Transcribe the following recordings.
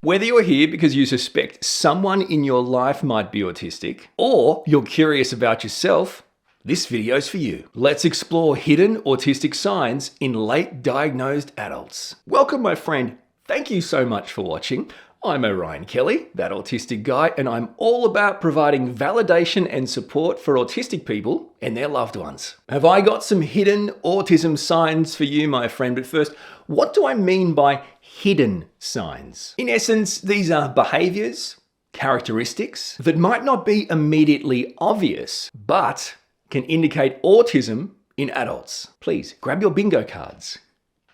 Whether you're here because you suspect someone in your life might be autistic, or you're curious about yourself, this video's for you. Let's explore hidden autistic signs in late diagnosed adults. Welcome, my friend. Thank you so much for watching. I'm Orion Kelly, that autistic guy, and I'm all about providing validation and support for autistic people and their loved ones. Have I got some hidden autism signs for you, my friend? But first, what do I mean by hidden signs? In essence, these are behaviors, characteristics that might not be immediately obvious, but can indicate autism in adults. Please grab your bingo cards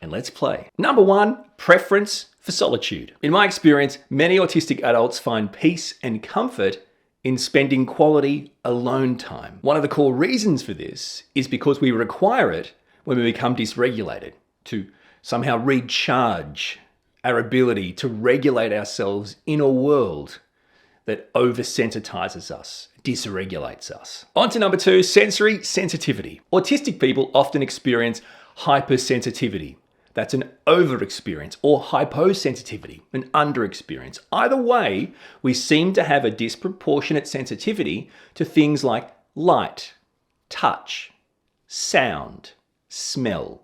and let's play. Number one, preference for solitude. In my experience, many autistic adults find peace and comfort in spending quality alone time. One of the core reasons for this is because we require it when we become dysregulated, to somehow recharge our ability to regulate ourselves in a world that over-sensitizes us, dysregulates us. On to number two, sensory sensitivity. Autistic people often experience hypersensitivity. That's an over-experience, or hyposensitivity, an under-experience. Either way, we seem to have a disproportionate sensitivity to things like light, touch, sound, smell,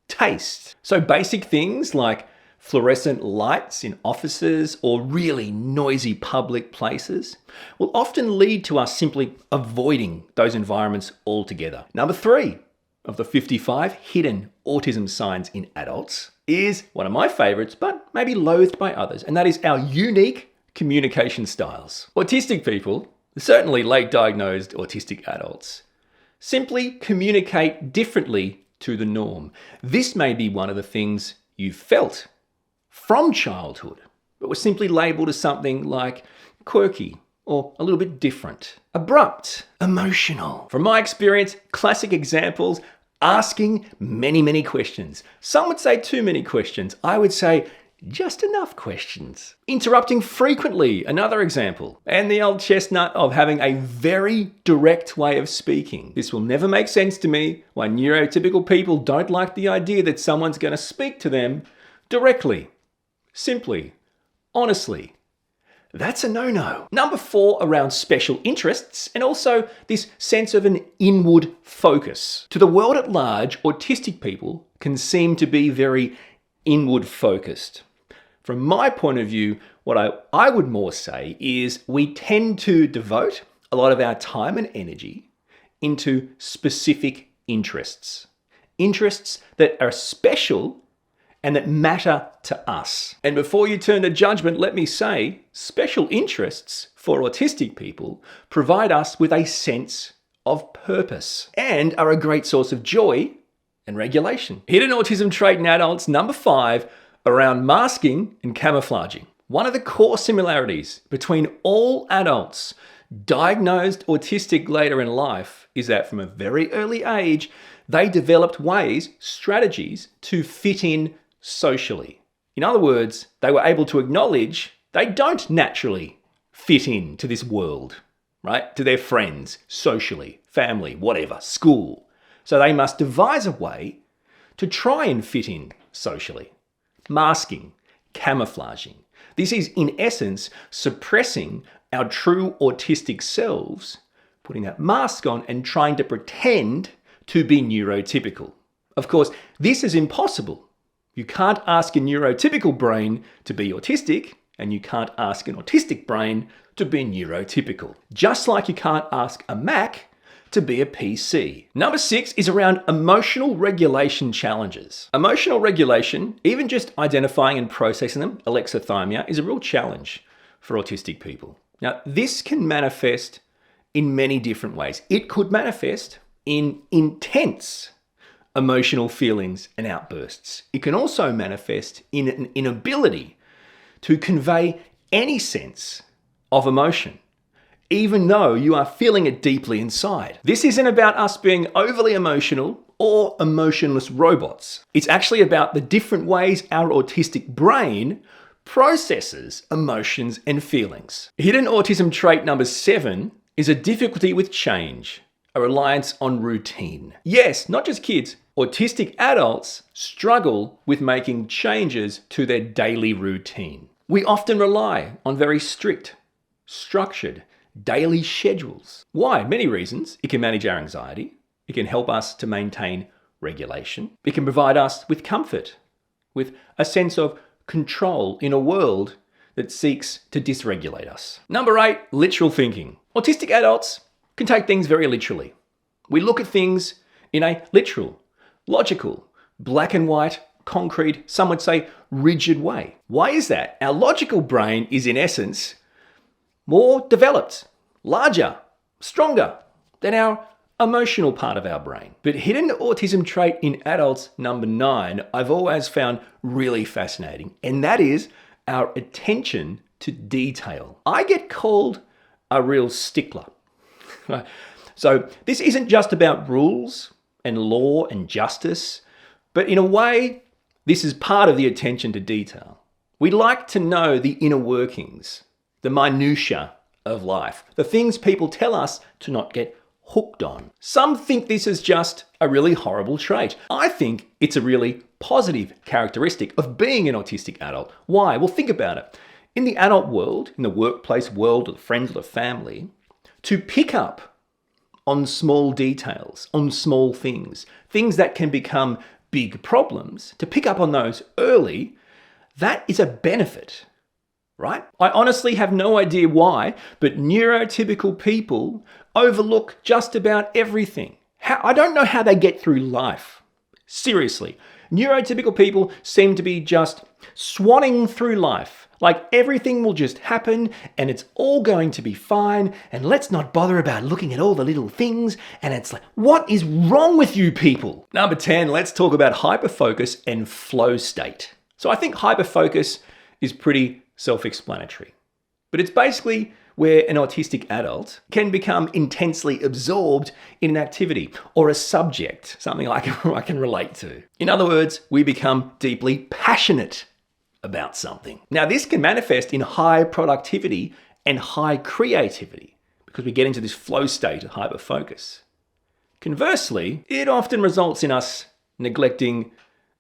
taste. So basic things like fluorescent lights in offices or really noisy public places will often lead to us simply avoiding those environments altogether. Number three of the 55 hidden autism signs in adults is one of my favorites, but maybe loathed by others, and that is our unique communication styles. Autistic people, certainly late diagnosed autistic adults, simply communicate differently to the norm. This may be one of the things you felt from childhood, but was simply labelled as something like quirky or a little bit different. Abrupt, emotional. From my experience, classic examples, asking many questions. Some would say too many questions. I would say just enough questions. Interrupting frequently, another example. And the old chestnut of having a very direct way of speaking. This will never make sense to me why neurotypical people don't like the idea that someone's going to speak to them directly, simply, honestly. That's a no-no. Number four, around special interests and also this sense of an inward focus. To the world at large, autistic people can seem to be very inward focused. From my point of view, what I would more say is we tend to devote a lot of our time and energy into specific interests. Interests that are special and that matter to us. And before you turn to judgment, let me say, special interests for autistic people provide us with a sense of purpose and are a great source of joy and regulation. Hidden autism trait in adults, number five, around masking and camouflaging. One of the core similarities between all adults diagnosed autistic later in life is that from a very early age, they developed ways, strategies to fit in socially. In other words, they were able to acknowledge they don't naturally fit into this world, right? To their friends, socially, family, whatever, school. So they must devise a way to try and fit in socially. Masking, camouflaging. This is, in essence, suppressing our true autistic selves, putting that mask on and trying to pretend to be neurotypical. Of course, this is impossible. You can't ask a neurotypical brain to be autistic, and you can't ask an autistic brain to be neurotypical. Just like you can't ask a Mac to be a PC. Number six is around emotional regulation challenges. Emotional regulation, even just identifying and processing them, alexithymia, is a real challenge for autistic people. Now, this can manifest in many different ways. It could manifest in intense emotional feelings and outbursts. It can also manifest in an inability to convey any sense of emotion, even though you are feeling it deeply inside. This isn't about us being overly emotional or emotionless robots. It's actually about the different ways our autistic brain processes emotions and feelings. Hidden autism trait number 7 is a difficulty with change, a reliance on routine. Yes, not just kids, Autistic adults struggle with making changes to their daily routine. We often rely on very strict, structured, daily schedules. Why? Many reasons. It can manage our anxiety. It can help us to maintain regulation. It can provide us with comfort, with a sense of control in a world that seeks to dysregulate us. Number 8, literal thinking. Autistic adults can take things very literally. We look at things in a literal, logical, black and white, concrete, some would say rigid way. Why is that? Our logical brain is in essence more developed, larger, stronger than our emotional part of our brain. But hidden autism trait in adults, number 9, I've always found really fascinating, and that is our attention to detail. I get called a real stickler. So this isn't just about rules and law and justice, but in a way, this is part of the attention to detail. We like to know the inner workings, the minutiae of life, the things people tell us to not get hooked on. Some think this is just a really horrible trait. I think it's a really positive characteristic of being an autistic adult. Why? Well, think about it. In the adult world, in the workplace world, or the friends or the family, to pick up on small details, on small things that can become big problems, to pick up on those early, that is a benefit, right? I honestly have no idea why, but neurotypical people overlook just about everything. I don't know how they get through life. Seriously. Neurotypical people seem to be just swanning through life. Like everything will just happen and it's all going to be fine, and let's not bother about looking at all the little things. And it's like, what is wrong with you people? Number 10, let's talk about hyperfocus and flow state. So I think hyperfocus is pretty self-explanatory, but it's basically where an autistic adult can become intensely absorbed in an activity or a subject, something I can relate to. In other words, we become deeply passionate about something. Now, this can manifest in high productivity and high creativity because we get into this flow state of hyperfocus. Conversely, it often results in us neglecting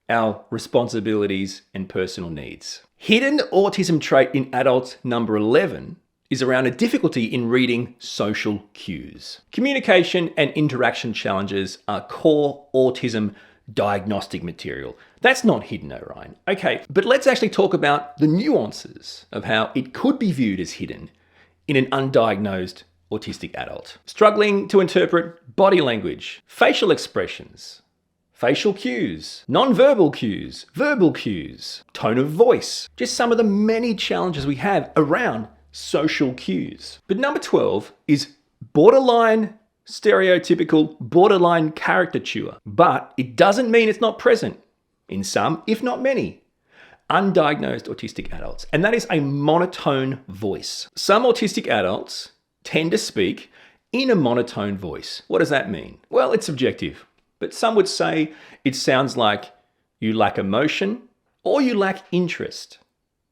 our responsibilities and personal needs. Hidden autism trait in adults, number 11, is around a difficulty in reading social cues. Communication and interaction challenges are core autism diagnostic material. That's not hidden, Orion. Okay, but let's actually talk about the nuances of how it could be viewed as hidden in an undiagnosed autistic adult. Struggling to interpret body language, facial expressions, facial cues, non-verbal cues, verbal cues, tone of voice, just some of the many challenges we have around social cues. But number 12 is borderline stereotypical, borderline caricature, but it doesn't mean it's not present in some, if not many, undiagnosed autistic adults, and that is a monotone voice. Some autistic adults tend to speak in a monotone voice. What does that mean? Well, it's subjective, but some would say it sounds like you lack emotion or you lack interest.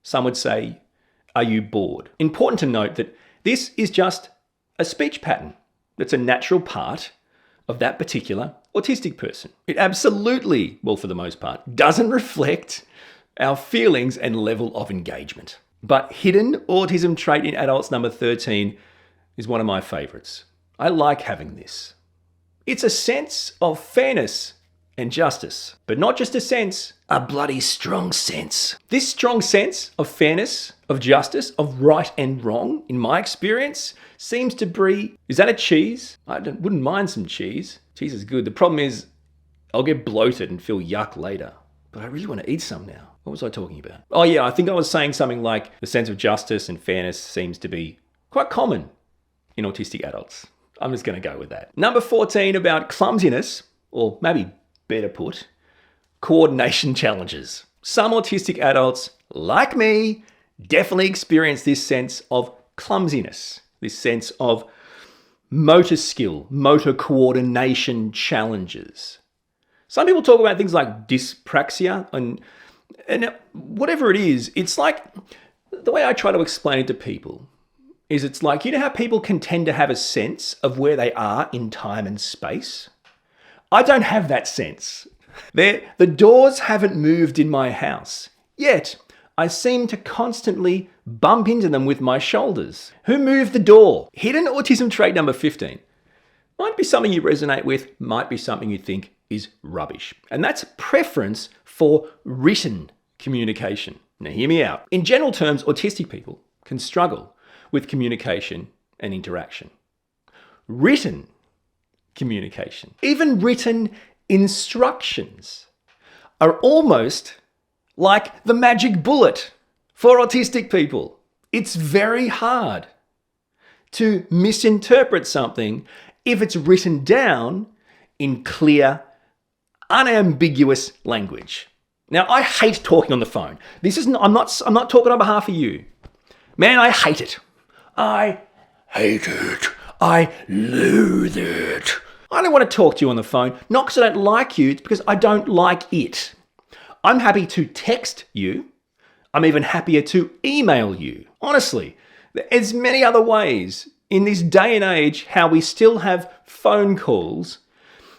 Some would say, are you bored? Important to note that this is just a speech pattern that's a natural part of that particular autistic person. It absolutely, well, for the most part, doesn't reflect our feelings and level of engagement. But hidden autism trait in adults, number 13, is one of my favorites. I like having this. It's a sense of fairness and justice, but not just a sense, a bloody strong sense. This strong sense of fairness, of justice, of right and wrong, in my experience, seems to breed... Is that a cheese? I wouldn't mind some cheese. Cheese is good. The problem is I'll get bloated and feel yuck later. But I really want to eat some now. What was I talking about? Oh yeah, I think I was saying something like the sense of justice and fairness seems to be quite common in autistic adults. I'm just going to go with that. Number 14, about clumsiness, or maybe better put, coordination challenges. Some autistic adults, like me, definitely experience this sense of clumsiness, this sense of motor skill, motor coordination challenges. Some people talk about things like dyspraxia and whatever it is. It's like, the way I try to explain it to people is it's like, you know how people can tend to have a sense of where they are in time and space? I don't have that sense. The doors haven't moved in my house, yet I seem to constantly bump into them with my shoulders. Who moved the door? Hidden autism trait number 15. Might be something you resonate with, might be something you think is rubbish. And that's preference for written communication. Now hear me out. In general terms, autistic people can struggle with communication and interaction. Written communication, even written instructions, are almost like the magic bullet for autistic people. It's very hard to misinterpret something if it's written down in clear, unambiguous language. Now, I hate talking on the phone. I'm not talking on behalf of you. Man, I hate it. I hate it. I loathe it. I don't want to talk to you on the phone, not because I don't like you, it's because I don't like it. I'm happy to text you. I'm even happier to email you. Honestly, there's many other ways in this day and age how we still have phone calls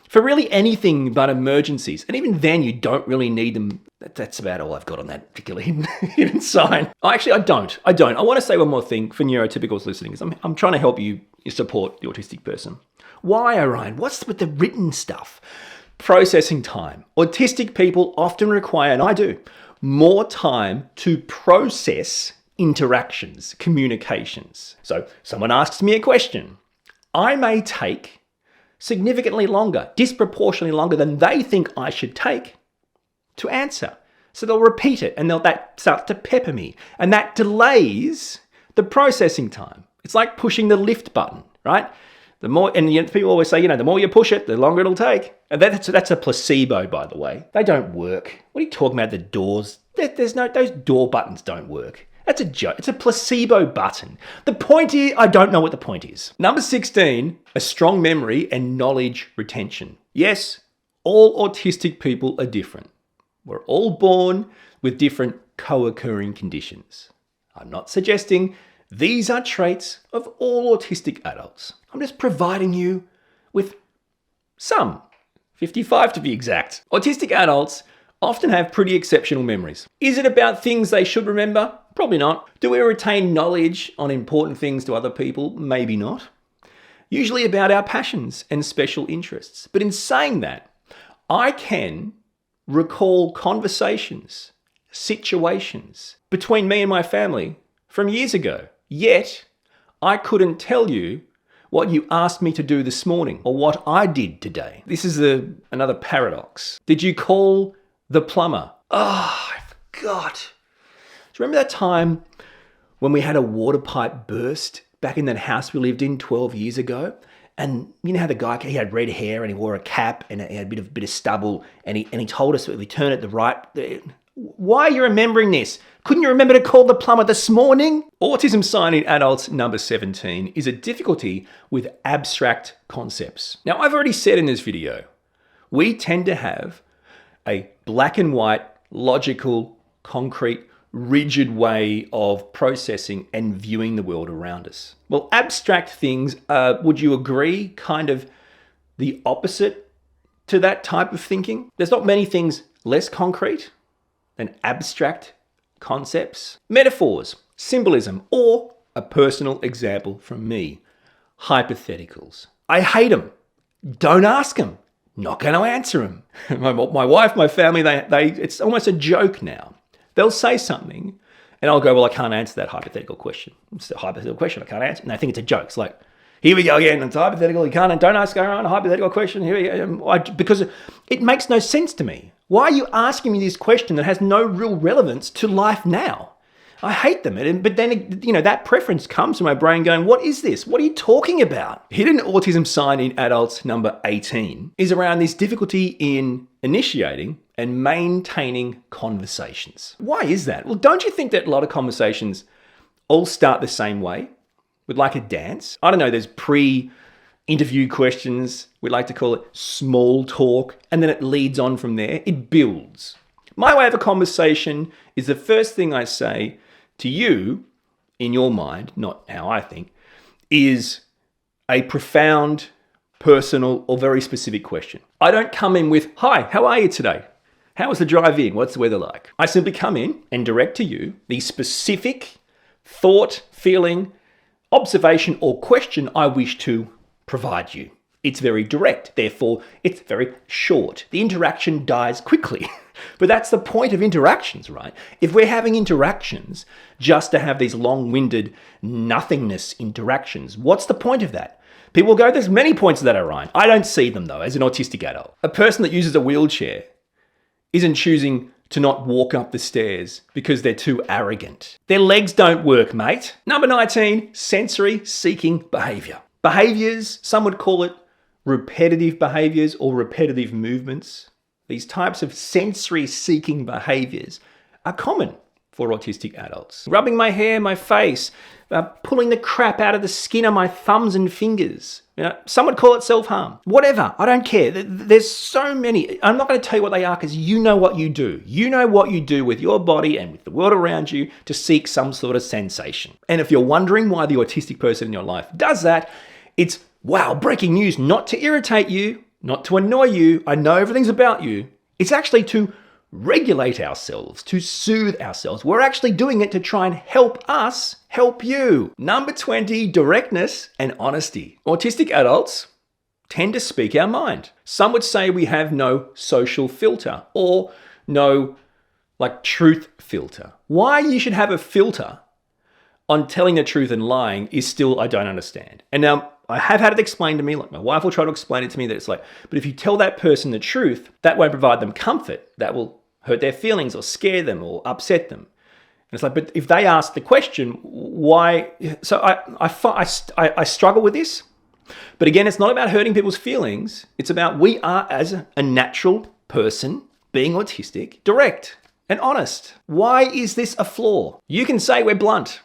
for really anything but emergencies. And even then, you don't really need them. That's about all I've got on that particular hidden sign. Oh, actually, I don't. I want to say one more thing for neurotypicals listening, because I'm trying to help you support the autistic person. Why, Orion? What's with the written stuff? Processing time. Autistic people often require, and I do, more time to process interactions, communications. So someone asks me a question. I may take significantly longer, disproportionately longer than they think I should take to answer. So they'll repeat it and that starts to pepper me. And that delays the processing time. It's like pushing the lift button, right? The more, and people always say, the more you push it, the longer it'll take. And that's a placebo, by the way. They don't work. What are you talking about? The doors? Those door buttons don't work. That's a joke. It's a placebo button. The point is, I don't know what the point is. Number 16, a strong memory and knowledge retention. Yes, all autistic people are different. We're all born with different co-occurring conditions. I'm not suggesting these are traits of all autistic adults. I'm just providing you with some, 55 to be exact. Autistic adults often have pretty exceptional memories. Is it about things they should remember? Probably not. Do we retain knowledge on important things to other people? Maybe not. Usually about our passions and special interests. But in saying that, I can recall conversations, situations between me and my family from years ago. Yet, I couldn't tell you what you asked me to do this morning or what I did today. This is another paradox. Did you call the plumber? Oh, I forgot. Do you remember that time when we had a water pipe burst back in that house we lived in 12 years ago? And you know how the guy, he had red hair and he wore a cap and he had a bit of stubble and he told us that if we turn it the right... Why are you remembering this? Couldn't you remember to call the plumber this morning? Autism sign in adults number 17 is a difficulty with abstract concepts. Now, I've already said in this video, we tend to have a black and white, logical, concrete, rigid way of processing and viewing the world around us. Well, abstract things, would you agree, kind of the opposite to that type of thinking? There's not many things less concrete than abstract concepts. Metaphors, symbolism, or a personal example from me, hypotheticals. I hate them. Don't ask them. Not going to answer them. My wife, my family, it's almost a joke now. They'll say something and I'll go, well, I can't answer that hypothetical question. It's a hypothetical question I can't answer. And they think it's a joke. It's like, here we go again. It's hypothetical. You can't, don't ask around a hypothetical question. Here we go. Because it makes no sense to me. Why are you asking me this question that has no real relevance to life now? I hate them. But then, that preference comes from my brain going, what is this? What are you talking about? Hidden autism sign in adults number 18 is around this difficulty in initiating and maintaining conversations. Why is that? Well, don't you think that a lot of conversations all start the same way? With like a dance? I don't know, there's pre-interview questions. We like to call it small talk. And then it leads on from there. It builds. My way of a conversation is the first thing I say to you, in your mind, not how I think, is a profound, personal, or very specific question. I don't come in with, "Hi, how are you today? How was the drive in? What's the weather like?" I simply come in and direct to you the specific thought, feeling, observation, or question I wish to provide you. It's very direct, therefore it's very short. The interaction dies quickly. But that's the point of interactions, right? If we're having interactions just to have these long-winded nothingness interactions, what's the point of that? People go, there's many points of that, Orion. I don't see them though, as an autistic adult. A person that uses a wheelchair isn't choosing to not walk up the stairs because they're too arrogant. Their legs don't work, mate. Number 19, sensory-seeking behavior. Behaviors, some would call it repetitive behaviors or repetitive movements. These types of sensory-seeking behaviors are common for autistic adults. Rubbing my hair, my face, pulling the crap out of the skin of my thumbs and fingers. Some would call it self-harm. Whatever, I don't care. There's so many. I'm not going to tell you what they are because you know what you do. You know what you do with your body and with the world around you to seek some sort of sensation. And if you're wondering why the autistic person in your life does that, it's, wow, breaking news, not to irritate you, not to annoy you. I know everything's about you. It's actually to regulate ourselves, to soothe ourselves. We're actually doing it to try and help us help you. Number 20, directness and honesty. Autistic adults tend to speak our mind. Some would say we have no social filter or no truth filter. Why you should have a filter on telling the truth and lying is still, I don't understand. And now I have had it explained to me, like my wife will try to explain it to me, that it's like, but if you tell that person the truth, that won't provide them comfort. That will hurt their feelings or scare them or upset them. And it's like, but if they ask the question, why? So I struggle with this. But again, it's not about hurting people's feelings. It's about we are, as a natural person, being autistic, direct and honest. Why is this a flaw? You can say we're blunt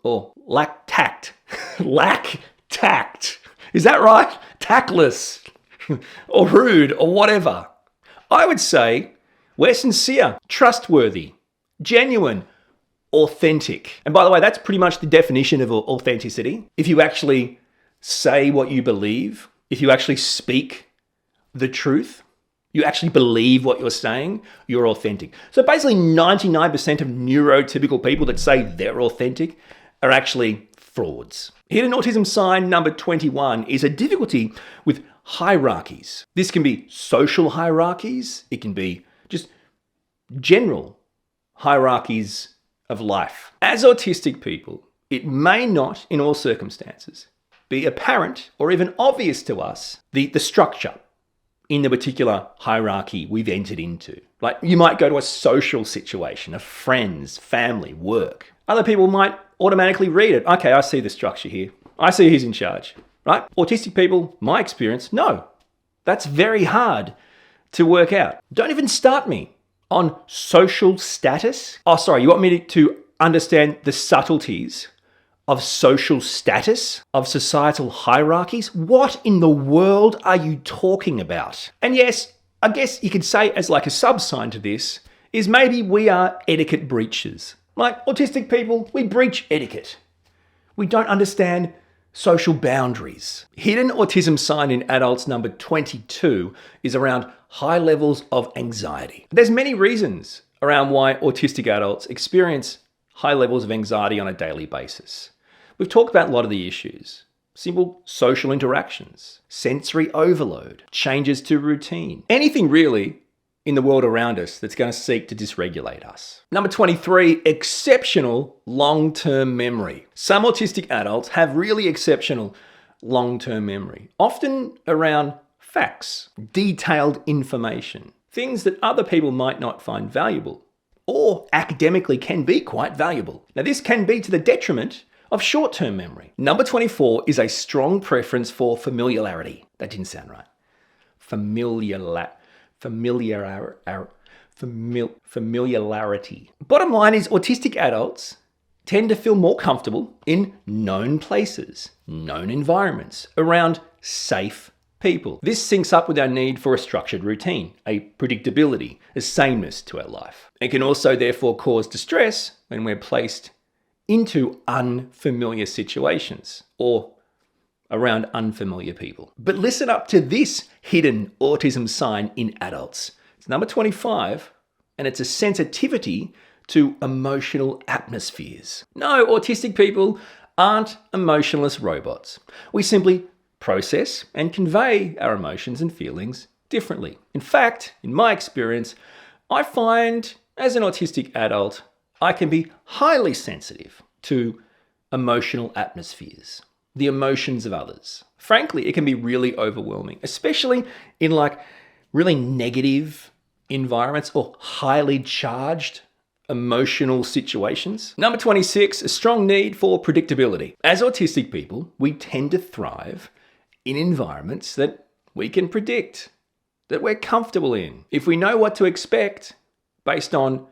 or lack tact. Lack tact. Is that right? Tactless or rude or whatever. I would say we're sincere, trustworthy, genuine, authentic. And by the way, that's pretty much the definition of authenticity. If you actually say what you believe, if you actually speak the truth, you actually believe what you're saying, you're authentic. So basically 99% of neurotypical people that say they're authentic are actually frauds. Hidden autism sign number 21 is a difficulty with hierarchies. This can be social hierarchies. It can be just general hierarchies of life. As autistic people, it may not, in all circumstances, be apparent or even obvious to us the structure in the particular hierarchy we've entered into. Like you might go to a social situation, of friends, family, work. Other people might automatically read it. Okay, I see the structure here. I see who's in charge, right? Autistic people, my experience, no. That's very hard to work out. Don't even start me on social status. Oh, sorry, you want me to understand the subtleties of social status, of societal hierarchies? What in the world are you talking about? And yes, I guess you could say as like a sub-sign to this is maybe we are etiquette breachers. Like autistic people, we breach etiquette. We don't understand social boundaries. Hidden autism sign in adults number 22 is around high levels of anxiety. There's many reasons around why autistic adults experience high levels of anxiety on a daily basis. We've talked about a lot of the issues. Simple social interactions, sensory overload, changes to routine, anything really in the world around us that's going to seek to dysregulate us. Number 23, exceptional long-term memory. Some autistic adults have really exceptional long-term memory, often around facts, detailed information, things that other people might not find valuable or academically can be quite valuable. Now, this can be to the detriment of short-term memory. Number 24 is a strong preference for familiarity. That didn't sound right. Familiarity. Bottom line is autistic adults tend to feel more comfortable in known places, known environments, around safe people. This syncs up with our need for a structured routine, a predictability, a sameness to our life. It can also therefore cause distress when we're placed into unfamiliar situations or around unfamiliar people. But listen up to this hidden autism sign in adults. It's number 25, and it's a sensitivity to emotional atmospheres. No, autistic people aren't emotionless robots. We simply process and convey our emotions and feelings differently. In fact, in my experience, I find as an autistic adult, I can be highly sensitive to emotional atmospheres, the emotions of others. Frankly, it can be really overwhelming, especially in like really negative environments or highly charged emotional situations. Number 26, a strong need for predictability. As autistic people, we tend to thrive in environments that we can predict, that we're comfortable in. If we know what to expect based on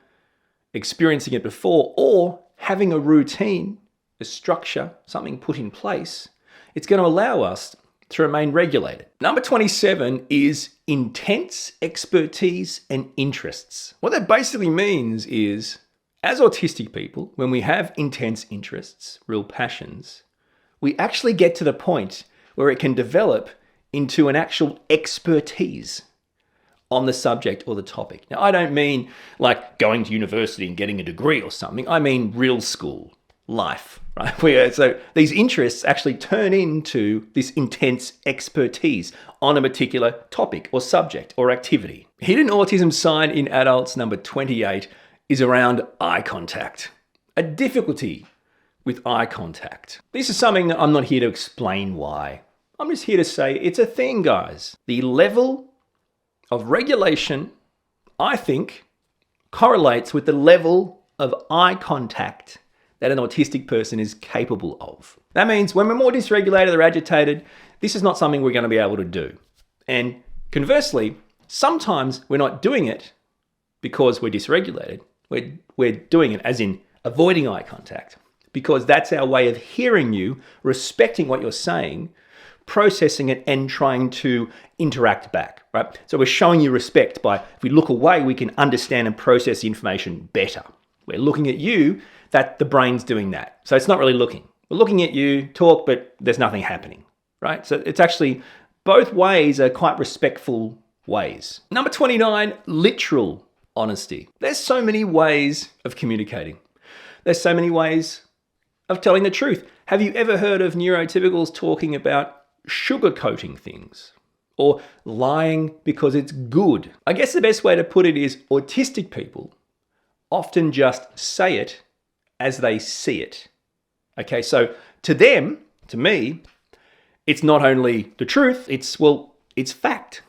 experiencing it before or having a routine, a structure, something put in place, it's going to allow us to remain regulated. Number 27 is intense expertise and interests. What that basically means is, as autistic people, when we have intense interests, real passions, we actually get to the point where it can develop into an actual expertise on the subject or the topic. Now, I don't mean like going to university and getting a degree or something. I mean real school, life, right? So these interests actually turn into this intense expertise on a particular topic or subject or activity. Hidden autism sign in adults, number 28, is around eye contact. A difficulty with eye contact. This is something that I'm not here to explain why. I'm just here to say it's a thing, guys. The level of regulation, I think, correlates with the level of eye contact that an autistic person is capable of. That means when we're more dysregulated or agitated, this is not something we're going to be able to do. And conversely, sometimes we're not doing it because we're dysregulated. We're doing it as in avoiding eye contact because that's our way of hearing you, respecting what you're saying, processing it and trying to interact back, right? So we're showing you respect by, if we look away, we can understand and process the information better. We're looking at you, that the brain's doing that. So it's not really looking. We're looking at you, talk, but there's nothing happening, right? So it's actually, both ways are quite respectful ways. Number 29, literal honesty. There's so many ways of communicating. There's so many ways of telling the truth. Have you ever heard of neurotypicals talking about sugarcoating things or lying because it's good? I guess the best way to put it is autistic people often just say it as they see it. Okay, so to them, to me, it's not only the truth, it's fact.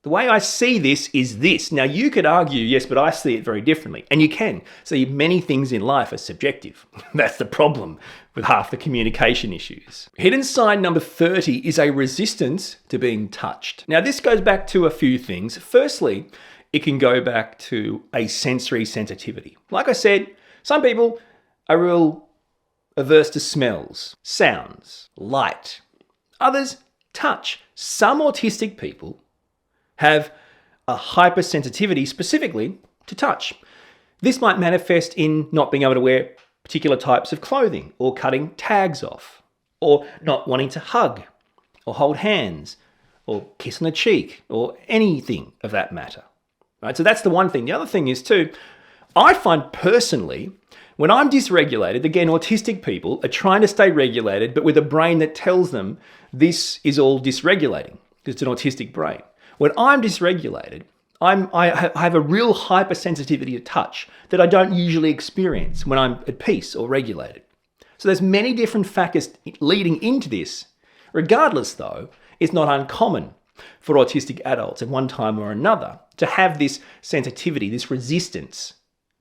The way I see this is this. Now you could argue, yes, but I see it very differently. And you can. See, many things in life are subjective. That's the problem with half the communication issues. Hidden sign number 30 is a resistance to being touched. Now this goes back to a few things. Firstly, it can go back to a sensory sensitivity. Like I said, some people are real averse to smells, sounds, light. Others, touch. Some autistic people have a hypersensitivity specifically to touch. This might manifest in not being able to wear particular types of clothing or cutting tags off or not wanting to hug or hold hands or kiss on the cheek or anything of that matter. Right? So that's the one thing. The other thing is too, I find personally, when I'm dysregulated, again, autistic people are trying to stay regulated, but with a brain that tells them this is all dysregulating. It's an autistic brain. When I'm dysregulated, I have a real hypersensitivity to touch that I don't usually experience when I'm at peace or regulated. So there's many different factors leading into this. Regardless though, it's not uncommon for autistic adults at one time or another to have this sensitivity, this resistance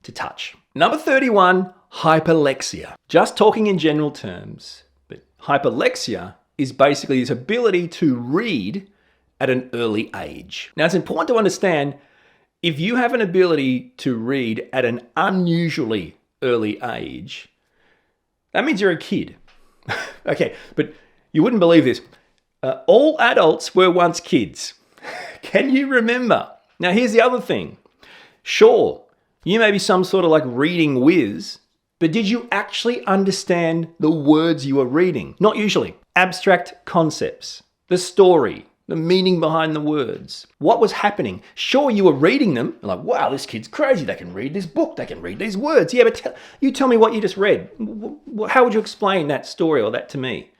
to touch. Number 31, hyperlexia. Just talking in general terms, but hyperlexia is basically this ability to read at an early age. Now, it's important to understand if you have an ability to read at an unusually early age, that means you're a kid. Okay, but you wouldn't believe this. All adults were once kids. Can you remember? Now, here's the other thing. Sure, you may be some sort of like reading whiz, but did you actually understand the words you were reading? Not usually. abstract concepts, the story, the meaning behind the words, what was happening. Sure, you were reading them, like, wow, this kid's crazy. They can read this book. They can read these words. Yeah, but you tell me what you just read. How would you explain that story or that to me?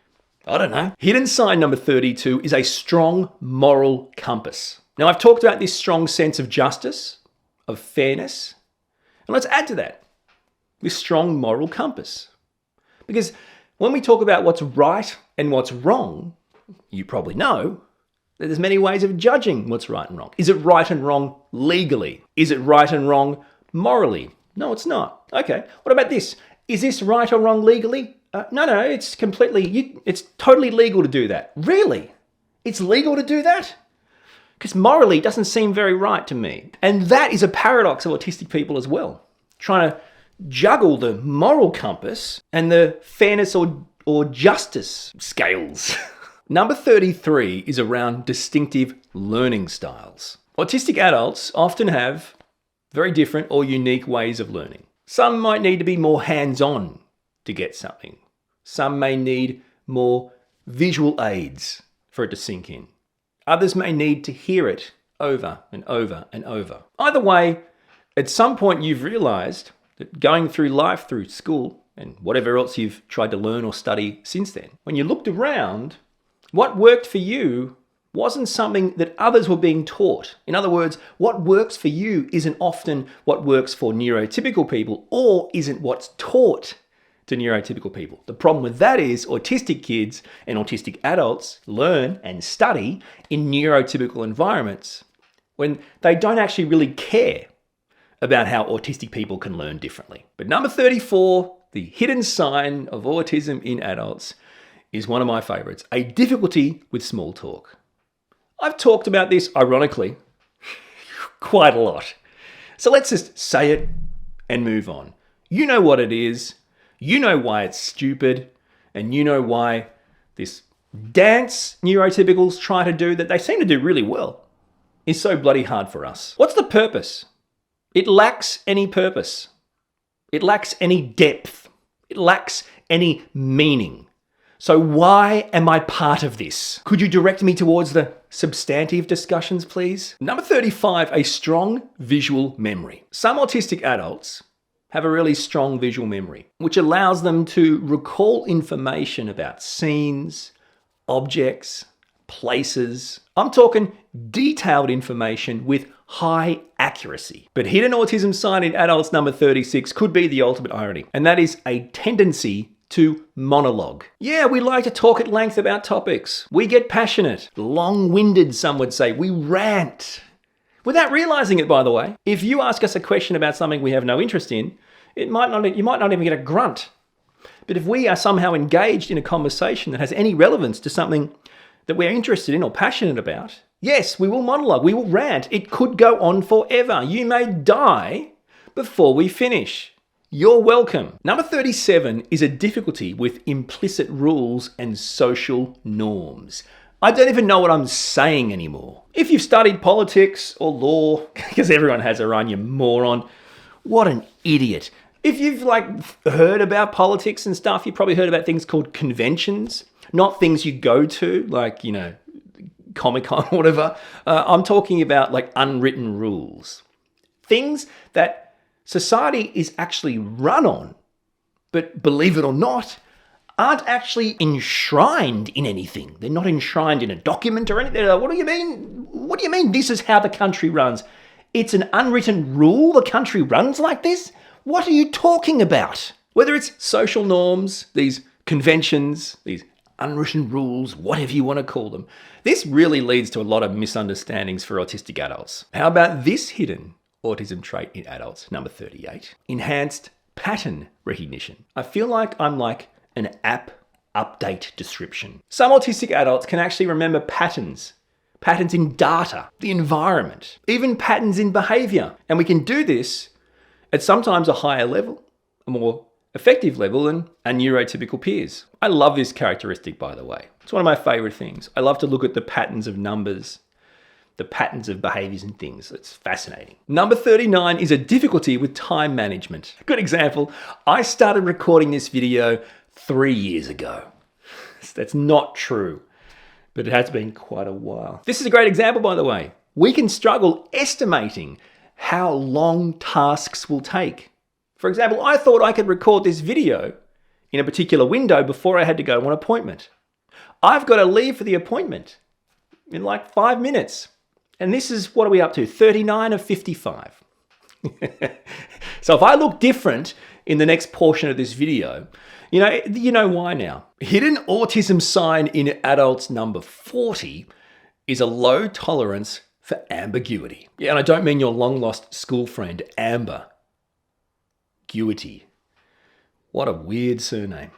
I don't know. Hidden sign number 32 is a strong moral compass. Now, I've talked about this strong sense of justice, of fairness, and let's add to that this strong moral compass. Because when we talk about what's right and what's wrong, you probably know that there's many ways of judging what's right and wrong. Is it right and wrong legally? Is it right and wrong morally? No, it's not. Okay, what about this? Is this right or wrong legally? No, it's it's totally legal to do that. Really? It's legal to do that? Because morally, it doesn't seem very right to me. And that is a paradox of autistic people as well. Trying to juggle the moral compass and the fairness or justice scales. Number 33 is around distinctive learning styles. Autistic adults often have very different or unique ways of learning. Some might need to be more hands-on to get something. Some may need more visual aids for it to sink in. Others may need to hear it over and over and over. Either way, at some point you've realized that going through life, through school, and whatever else you've tried to learn or study since then, when you looked around, what worked for you wasn't something that others were being taught. In other words, what works for you isn't often what works for neurotypical people or isn't what's taught to neurotypical people. The problem with that is autistic kids and autistic adults learn and study in neurotypical environments when they don't actually really care about how autistic people can learn differently. But number 34, the hidden sign of autism in adults, is one of my favorites, a difficulty with small talk. I've talked about this, ironically, quite a lot. So let's just say it and move on. You know what it is, you know why it's stupid, and you know why this dance neurotypicals try to do that they seem to do really well is so bloody hard for us. What's the purpose? It lacks any purpose. It lacks any depth. It lacks any meaning. So why am I part of this? Could you direct me towards the substantive discussions, please? Number 35, a strong visual memory. Some autistic adults have a really strong visual memory, which allows them to recall information about scenes, objects, places. I'm talking detailed information with high accuracy. But hidden autism sign in adults number 36 could be the ultimate irony, and that is a tendency to monologue. Yeah, we like to talk at length about topics. We get passionate, long-winded, some would say. We rant. Without realizing it, by the way. If you ask us a question about something we have no interest in, you might not even get a grunt. But if we are somehow engaged in a conversation that has any relevance to something that we're interested in or passionate about, yes, we will monologue, we will rant. It could go on forever. You may die before we finish. You're welcome. Number 37 is a difficulty with implicit rules and social norms. I don't even know what I'm saying anymore. If you've studied politics or law, because everyone has a run, you moron, what an idiot. If you've heard about politics and stuff, you've probably heard about things called conventions, not things you go to, Comic-Con or whatever. I'm talking about unwritten rules. Things that society is actually run on, but believe it or not, aren't actually enshrined in anything. They're not enshrined in a document or anything. What do you mean? What do you mean this is how the country runs? It's an unwritten rule the country runs like this? What are you talking about? Whether it's social norms, these conventions, these unwritten rules, whatever you want to call them, this really leads to a lot of misunderstandings for autistic adults. How about this hidden autism trait in adults, number 38, enhanced pattern recognition. I feel like I'm like an app update description. Some autistic adults can actually remember patterns in data, the environment, even patterns in behavior. And we can do this at sometimes a higher level, a more effective level than our neurotypical peers. I love this characteristic, by the way. It's one of my favorite things. I love to look at the patterns of numbers, the patterns of behaviors and things. It's fascinating. Number 39 is a difficulty with time management. Good example. I started recording this video 3 years ago. That's not true. But it has been quite a while. This is a great example, by the way. We can struggle estimating how long tasks will take. For example, I thought I could record this video in a particular window before I had to go to an appointment. I've got to leave for the appointment in like 5 minutes. And this is, what are we up to? 39 of 55. So if I look different in the next portion of this video, you know why now. Hidden autism sign in adults number 40 is a low tolerance for ambiguity. Yeah, and I don't mean your long-lost school friend, Amber. Guity. What a weird surname.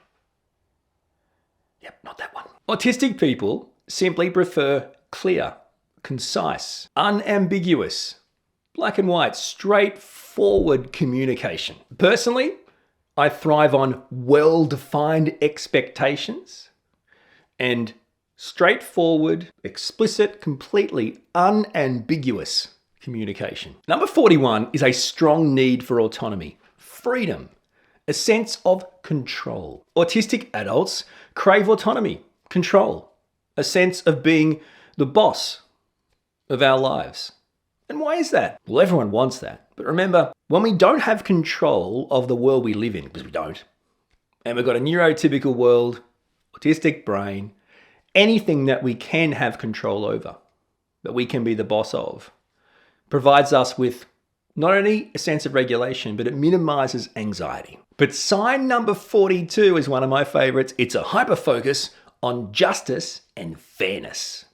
Yep, not that one. Autistic people simply prefer clear, concise, unambiguous, black and white, straightforward communication. Personally, I thrive on well-defined expectations and straightforward, explicit, completely unambiguous communication. Number 41 is a strong need for autonomy, freedom, a sense of control. Autistic adults crave autonomy, control, a sense of being the boss of our lives. And why is that? Well, everyone wants that. But remember, when we don't have control of the world we live in, because we don't, and we've got a neurotypical world, autistic brain, anything that we can have control over, that we can be the boss of, provides us with not only a sense of regulation, but it minimizes anxiety. But sign number 42 is one of my favorites. It's a hyper-focus on justice and fairness.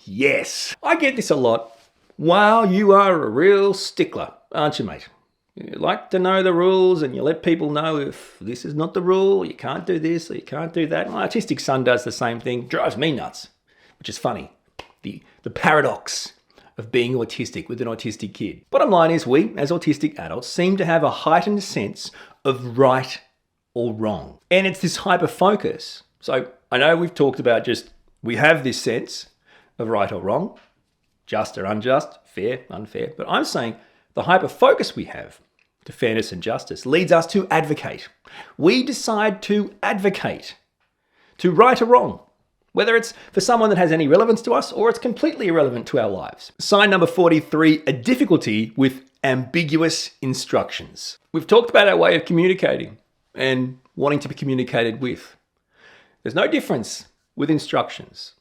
Yes, I get this a lot. Wow, you are a real stickler, aren't you, mate? You like to know the rules and you let people know if this is not the rule, you can't do this or you can't do that. My autistic son does the same thing, drives me nuts, which is funny. The paradox of being autistic with an autistic kid. Bottom line is we, as autistic adults, seem to have a heightened sense of right or wrong. And it's this hyper-focus. So I know we've talked about we have this sense of right or wrong, just or unjust, fair, unfair. But I'm saying the hyper-focus we have to fairness and justice leads us to advocate. We decide to advocate to right or wrong, whether it's for someone that has any relevance to us or it's completely irrelevant to our lives. Sign number 43, a difficulty with ambiguous instructions. We've talked about our way of communicating and wanting to be communicated with. There's no difference with instructions.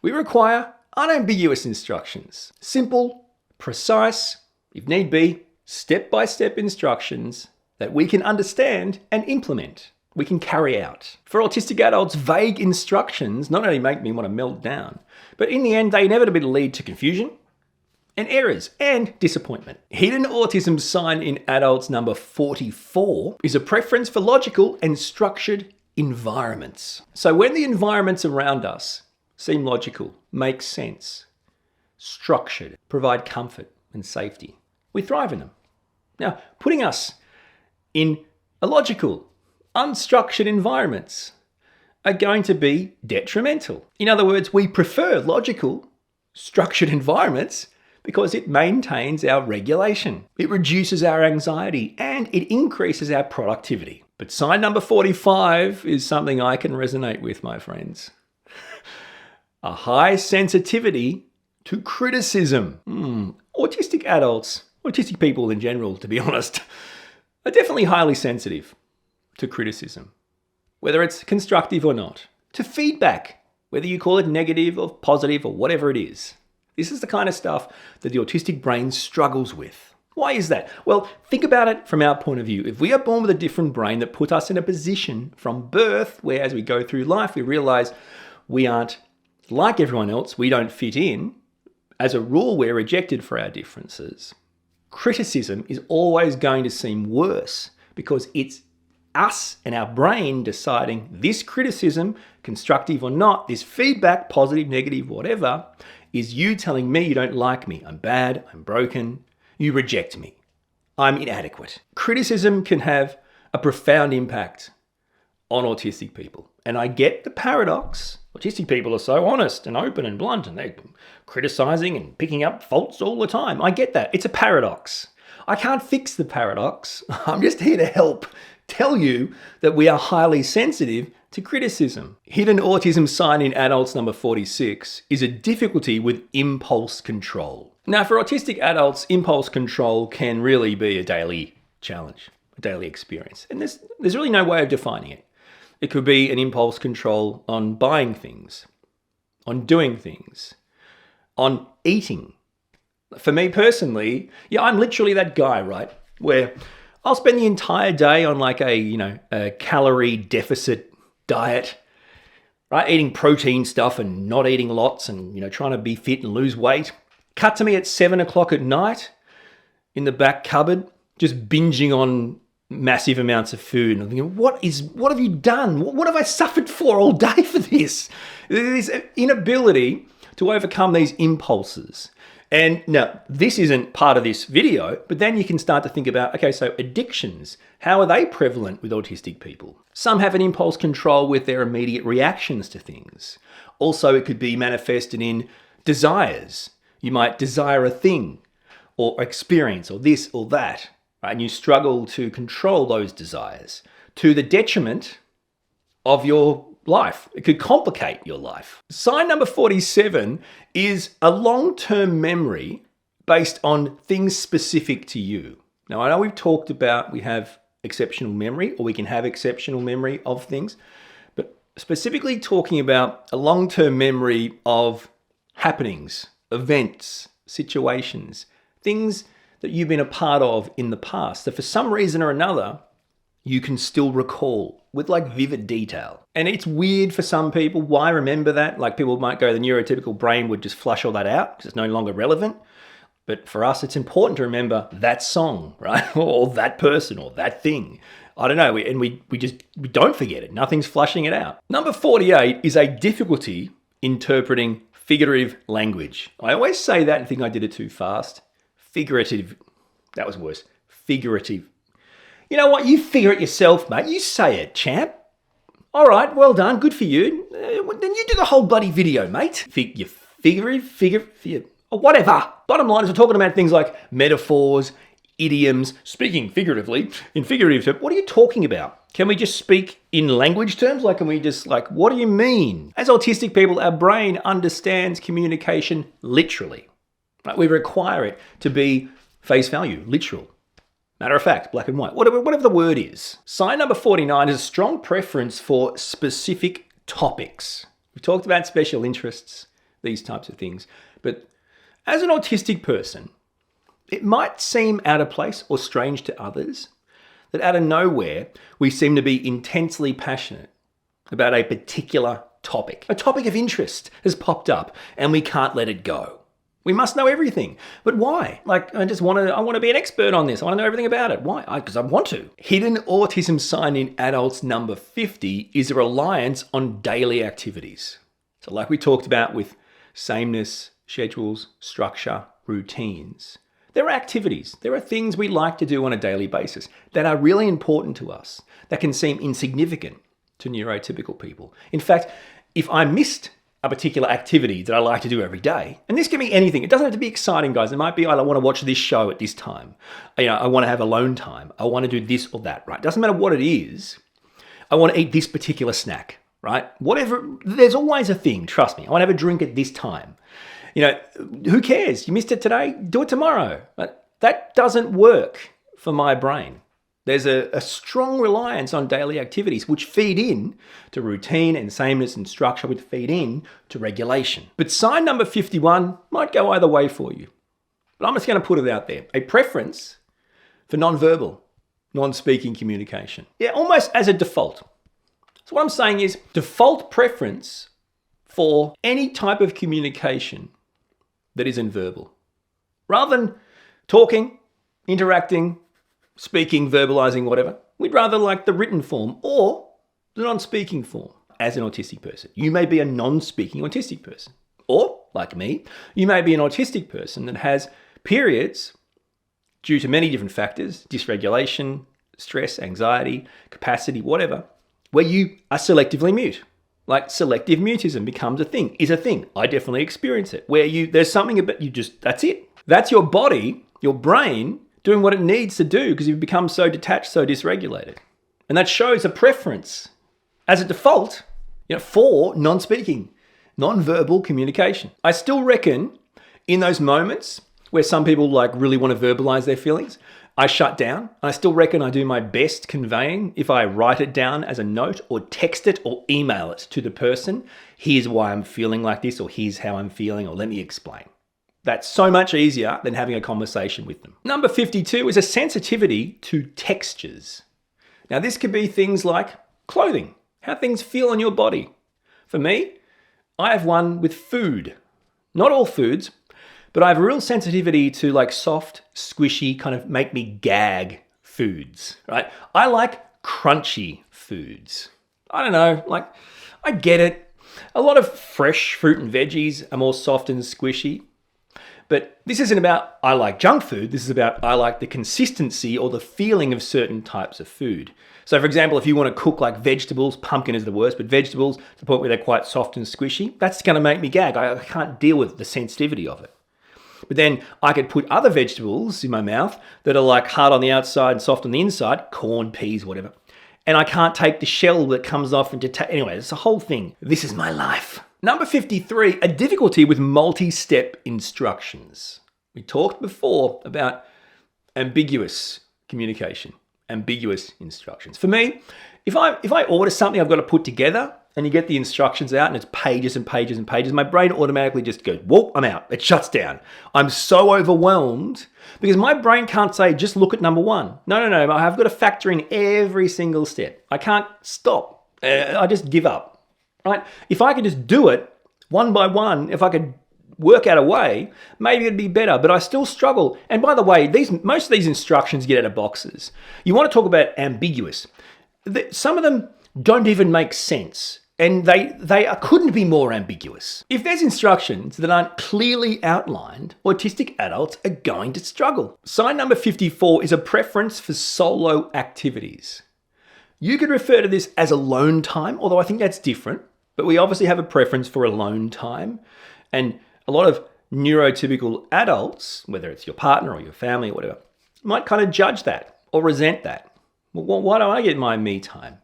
We require unambiguous instructions. Simple, precise, if need be, step-by-step instructions that we can understand and implement. We can carry out. For autistic adults, vague instructions not only make me want to melt down, but in the end, they inevitably lead to confusion and errors and disappointment. Hidden autism sign in adults number 44 is a preference for logical and structured environments. So when the environments around us seem logical, make sense, structured, provide comfort and safety, we thrive in them. Now, putting us in illogical, unstructured environments are going to be detrimental. In other words, we prefer logical, structured environments because it maintains our regulation. It reduces our anxiety and it increases our productivity. But sign number 45 is something I can resonate with, my friends. A high sensitivity to criticism. Autistic adults, autistic people in general, to be honest, are definitely highly sensitive to criticism, whether it's constructive or not, to feedback, whether you call it negative or positive or whatever it is. This is the kind of stuff that the autistic brain struggles with. Why is that? Well, think about it from our point of view. If we are born with a different brain that put us in a position from birth where as we go through life, we realize we aren't like everyone else, we don't fit in, as a rule, we're rejected for our differences. Criticism is always going to seem worse because it's us and our brain deciding this criticism, constructive or not, this feedback, positive, negative, whatever, is you telling me you don't like me. I'm bad, I'm broken, you reject me, I'm inadequate. Criticism can have a profound impact on autistic people. And I get the paradox. Autistic people are so honest and open and blunt and they're criticizing and picking up faults all the time. I get that. It's a paradox. I can't fix the paradox. I'm just here to help tell you that we are highly sensitive to criticism. Hidden autism sign in adults number 46 is a difficulty with impulse control. Now, for autistic adults, impulse control can really be a daily challenge, a daily experience. And there's really no way of defining it. It could be an impulse control on buying things, on doing things, on eating. For me personally, I'm literally that guy, right? Where I'll spend the entire day on like a calorie deficit diet, right? Eating protein stuff and not eating lots and, trying to be fit and lose weight. Cut to me at 7 o'clock at night in the back cupboard, just binging on massive amounts of food. And I'm thinking, what have you done? What have I suffered for all day for this? This inability to overcome these impulses. And now, this isn't part of this video, but then you can start to think about, okay, so addictions, how are they prevalent with autistic people? Some have an impulse control with their immediate reactions to things. Also, it could be manifested in desires. You might desire a thing or experience or this or that, right? And you struggle to control those desires to the detriment of your life. It could complicate your life. Sign number 47 is a long-term memory based on things specific to you. Now, I know we've talked about we have exceptional memory, or we can have exceptional memory of things, but specifically talking about a long-term memory of happenings, events, situations, things that you've been a part of in the past that for some reason or another, you can still recall with like vivid detail. And it's weird for some people. Why remember that? Like people might go, the neurotypical brain would just flush all that out because it's no longer relevant. But for us, it's important to remember that song, right? Or that person or that thing. I don't know. We don't forget it. Nothing's flushing it out. Number 48 is a difficulty interpreting figurative language. I always say that and think I did it too fast. Figurative. That was worse. Figurative. You know what? You figure it yourself, mate. You say it, champ. All right, well done. Good for you. Then you do the whole bloody video, mate. Figure, or whatever. Bottom line is we're talking about things like metaphors, idioms, speaking figuratively, in figurative terms. What are you talking about? Can we just speak in language terms? Like, can we just what do you mean? As autistic people, our brain understands communication literally. Right? We require it to be face value, literal. Matter of fact, black and white, whatever the word is. Sign number 49 is a strong preference for specific topics. We talked about special interests, these types of things. But as an autistic person, it might seem out of place or strange to others that out of nowhere, we seem to be intensely passionate about a particular topic. A topic of interest has popped up and we can't let it go. We must know everything. But why? I want to be an expert on this. I want to know everything about it. Why? Because I want to. Hidden autism sign in adults number 50 is a reliance on daily activities. So like we talked about with sameness, schedules, structure, routines. There are activities. There are things we like to do on a daily basis that are really important to us, that can seem insignificant to neurotypical people. In fact, if I missed a particular activity that I like to do every day. And this can be anything. It doesn't have to be exciting, guys. It might be, I want to watch this show at this time. I want to have alone time. I want to do this or that, right? Doesn't matter what it is. I want to eat this particular snack, right? Whatever, there's always a thing, trust me. I want to have a drink at this time. Who cares? You missed it today? Do it tomorrow. But that doesn't work for my brain. There's a strong reliance on daily activities which feed in to routine and sameness and structure, which feed in to regulation. But sign number 51 might go either way for you. But I'm just going to put it out there. A preference for non-verbal, non-speaking communication. Yeah, almost as a default. So what I'm saying is default preference for any type of communication that isn't verbal. Rather than talking, interacting, speaking, verbalizing, whatever, we'd rather like the written form or the non-speaking form as an autistic person. You may be a non-speaking autistic person. Or, like me, you may be an autistic person that has periods due to many different factors, dysregulation, stress, anxiety, capacity, whatever, where you are selectively mute. Like selective mutism becomes a thing, is a thing. I definitely experience it. Where there's something about that's it. That's your body, your brain, doing what it needs to do because you've become so detached, so dysregulated. And that shows a preference as a default, for non-speaking, non-verbal communication. I still reckon in those moments where some people really want to verbalize their feelings, I shut down. I still reckon I do my best conveying if I write it down as a note or text it or email it to the person. Here's why I'm feeling like this, or here's how I'm feeling, or let me explain. That's so much easier than having a conversation with them. Number 52 is a sensitivity to textures. Now, this could be things like clothing, how things feel on your body. For me, I have one with food. Not all foods, but I have a real sensitivity to soft, squishy, kind of make me gag foods, right? I like crunchy foods. I don't know, I get it. A lot of fresh fruit and veggies are more soft and squishy. But this isn't about I like junk food. This is about I like the consistency or the feeling of certain types of food. So for example, if you want to cook vegetables, pumpkin is the worst, but vegetables to the point where they're quite soft and squishy, that's going to make me gag. I can't deal with the sensitivity of it. But then I could put other vegetables in my mouth that are hard on the outside and soft on the inside, corn, peas, whatever. And I can't take the shell that comes off anyway, it's a whole thing. This is my life. Number 53, a difficulty with multi-step instructions. We talked before about ambiguous communication, ambiguous instructions. For me, if I order something I've got to put together and you get the instructions out and it's pages and pages and pages, my brain automatically just goes, whoa, I'm out. It shuts down. I'm so overwhelmed because my brain can't say, just look at number one. No. I've got to factor in every single step. I can't stop. I just give up. Right? If I could just do it one by one, if I could work out a way, maybe it'd be better, but I still struggle. And by the way, most of these instructions get out of boxes. You want to talk about ambiguous. Some of them don't even make sense, and they couldn't be more ambiguous. If there's instructions that aren't clearly outlined, autistic adults are going to struggle. Sign number 54 is a preference for solo activities. You could refer to this as alone time, although I think that's different. But we obviously have a preference for alone time. And a lot of neurotypical adults, whether it's your partner or your family or whatever, might kind of judge that or resent that. Well, why don't I get my me time?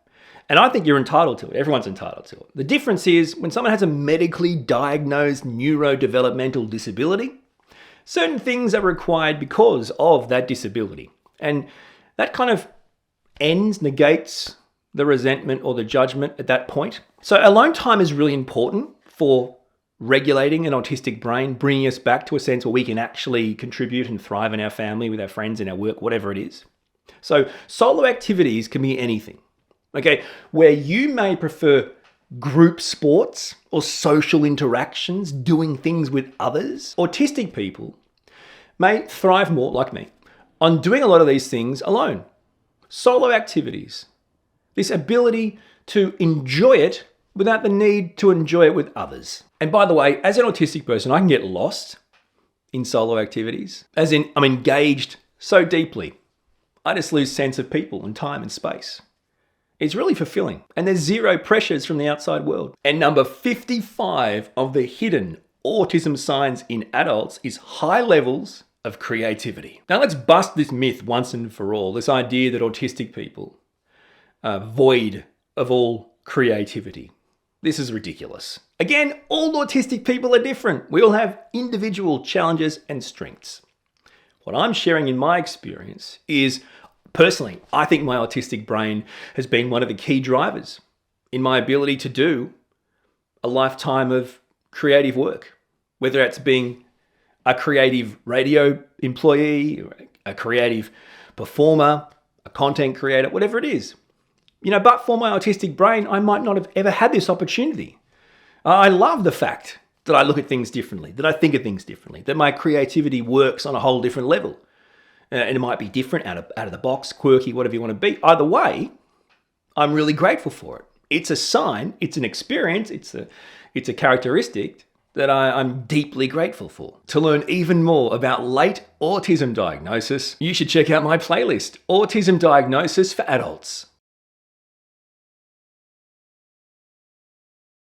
And I think you're entitled to it. Everyone's entitled to it. The difference is when someone has a medically diagnosed neurodevelopmental disability, certain things are required because of that disability. And that kind of negates the resentment or the judgment at that point. So alone time is really important for regulating an autistic brain, bringing us back to a sense where we can actually contribute and thrive in our family, with our friends, in our work, whatever it is. So solo activities can be anything, okay? Where you may prefer group sports or social interactions, doing things with others, autistic people may thrive more, like me, on doing a lot of these things alone. Solo activities. This ability to enjoy it without the need to enjoy it with others. And by the way, as an autistic person, I can get lost in solo activities. As in, I'm engaged so deeply, I just lose sense of people and time and space. It's really fulfilling. And there's zero pressures from the outside world. And number 55 of the hidden autism signs in adults is high levels of creativity. Now let's bust this myth once and for all, this idea that autistic people are void of all creativity. This is ridiculous. Again, all autistic people are different. We all have individual challenges and strengths. What I'm sharing in my experience is, personally, I think my autistic brain has been one of the key drivers in my ability to do a lifetime of creative work, whether it's being a creative radio employee, a creative performer, a content creator, whatever it is. But for my autistic brain, I might not have ever had this opportunity. I love the fact that I look at things differently, that I think of things differently, that my creativity works on a whole different level. And it might be different, out of the box, quirky, whatever you want to be. Either way, I'm really grateful for it. It's a sign, it's an experience, it's a characteristic that I'm deeply grateful for. To learn even more about late autism diagnosis, you should check out my playlist, Autism Diagnosis for Adults.